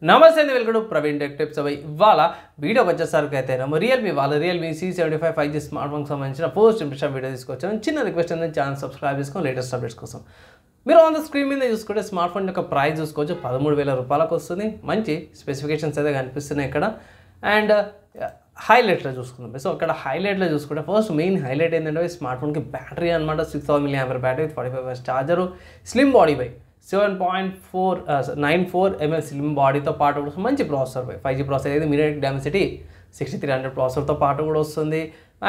నమస్తే అండి, welcome to Praveen tech tips. ఇవాళ వీడియోకి వచ్చేసరికి అయితే రియల్మీ C75 5G స్మార్ట్ ఫోన్కి సంబంధించిన పోస్ట్ ఇంప్రెషన్ వీడియో తీసుకొచ్చాను. చిన్న రిక్వెస్ట్ అనేది ఛానల్ సబ్స్క్రైబ్ చేసుకొని లేటెస్ట్ అప్డేట్స్ కోసం. మీరు ఆన్ ద స్క్రీన్ మీద చూసుకుంటే స్మార్ట్ ఫోన్ యొక్క ప్రైస్ చూసుకోవచ్చు, 13,000 రూపాయలకు వస్తుంది. మంచి స్పెసిఫికేషన్స్ అయితే కనిపిస్తున్నాయి ఇక్కడ. అండ్ హైలైట్లో చూసుకుందాం. సో ఇక్కడ హైలైట్లో చూసుకుంటే ఫస్ట్ మెయిన్ హైలైట్ ఏంటంటే స్మార్ట్ ఫోన్కి బ్యాటరీ అనమాట. 6000 mAh battery, 45 watts charger, slim body by 7.94 mm slim బాడీతో పాటు కూడా మంచి ప్రాసెసర్ 5G ప్రాసెసర్ అయితే మీడియాటెక్ డైమెన్సిటీ 6300 ప్రాసెసర్తో పాటు కూడా వస్తుంది.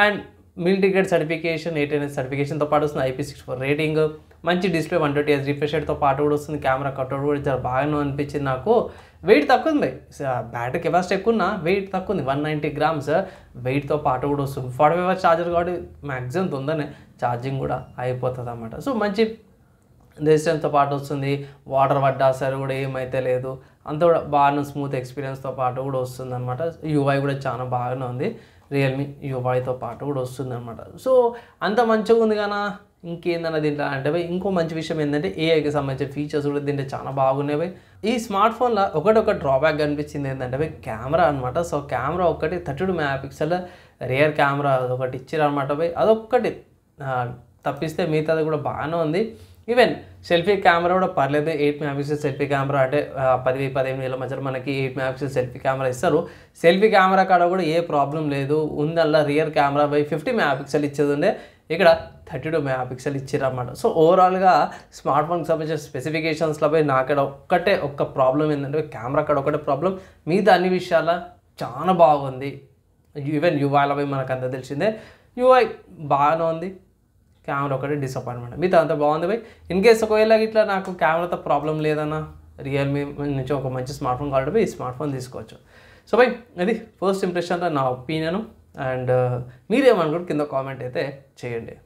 అండ్ మిలిటికేట్ సర్టిఫికేషన్ 8NS సర్టిఫికేషన్తో పాటు వస్తుంది. IP64 రేటింగ్, మంచి డిస్ప్లే 120Hz రిఫ్రెష్ రేట్తో పాటు కూడా వస్తుంది. కెమెరా కట్అవుట్ కూడా చాలా బాగానే అనిపించింది నాకు. వెయిట్ తక్కువ ఉంది, బ్యాటరీ కెపాసిటీ ఎక్కువ ఉన్న వెయిట్ తక్కువ ఉంది, 190 grams వెయిట్తో పాటు కూడా వస్తుంది. 45 watts ఛార్జర్ కాబట్టి మ్యాక్సిమం తొందరనే ఛార్జింగ్ కూడా అయిపోతుంది అన్నమాట. సో మంచి రెసిస్టెన్స్తో పాటు వస్తుంది. వాటర్ పడ్డా సరే కూడా ఏమైతే లేదు, అంత కూడా బాగా స్మూత్ ఎక్స్పీరియన్స్తో పాటు కూడా వస్తుంది అనమాట. UI కూడా చాలా బాగానే ఉంది, రియల్మీ UIతో పాటు కూడా వస్తుంది అనమాట. సో అంత మంచిగా ఉంది కానీ ఇంకేందన్న దీంట్లో అంటే ఇంకో మంచి విషయం ఏంటంటే ఏఐకి సంబంధించిన ఫీచర్స్ కూడా దీంట్లో చాలా బాగున్నాయి. ఈ స్మార్ట్ ఫోన్లో ఒక డ్రాబ్యాక్ కనిపించింది ఏంటంటే కెమెరా అనమాట. సో కెమెరా ఒకటి 32 MP రియర్ కెమెరా అదొకటి ఇచ్చారనమాట. అదొక్కటి తప్పిస్తే మిగతాది కూడా బాగానే ఉంది. ఈవెన్ సెల్ఫీ కెమెరా కూడా పర్లేదు, 8 MP సెల్ఫీ కెమెరా అంటే 10,000-15,000 మధ్య మనకి 8 MP సెల్ఫీ కెమెరా ఇస్తారు. సెల్ఫీ కెమెరా కాడ కూడా ఏ ప్రాబ్లం లేదు. ఉందల్లా రియర్ కెమెరా 50 MP ఇచ్చేది ఉండే, ఇక్కడ 32 MP ఇచ్చారన్నమాట. సో ఓవరాల్గా స్మార్ట్ ఫోన్కి సంబంధించిన స్పెసిఫికేషన్స్లో నాకడ ఒక్క ప్రాబ్లం ఏంటంటే కెమెరా కాడ ఒకటే ప్రాబ్లం, మిగతా అన్ని విషయాల చాలా బాగుంది. ఈవెన్ యూఐలో మనకు అంతా తెలిసిందే, యూఐ బాగానే ఉంది, కెమెరా ఒకటి డిసప్పాయింట్మెంట్, మిగతా అంతా బాగుంది. ఇన్ కేస్ ఒకవేళ ఇట్లా నాకు కెమెరాతో ప్రాబ్లం లేదన్నా రియల్మీ నుంచి ఒక మంచి స్మార్ట్ ఫోన్ కావాలంటే ఈ స్మార్ట్ ఫోన్ తీసుకోవచ్చు. సో ఇది ఫస్ట్ ఇంప్రెషన్తో నా ఒపీనియన్. అండ్ మీరేమనుకుంటే కింద కామెంట్ అయితే చేయండి.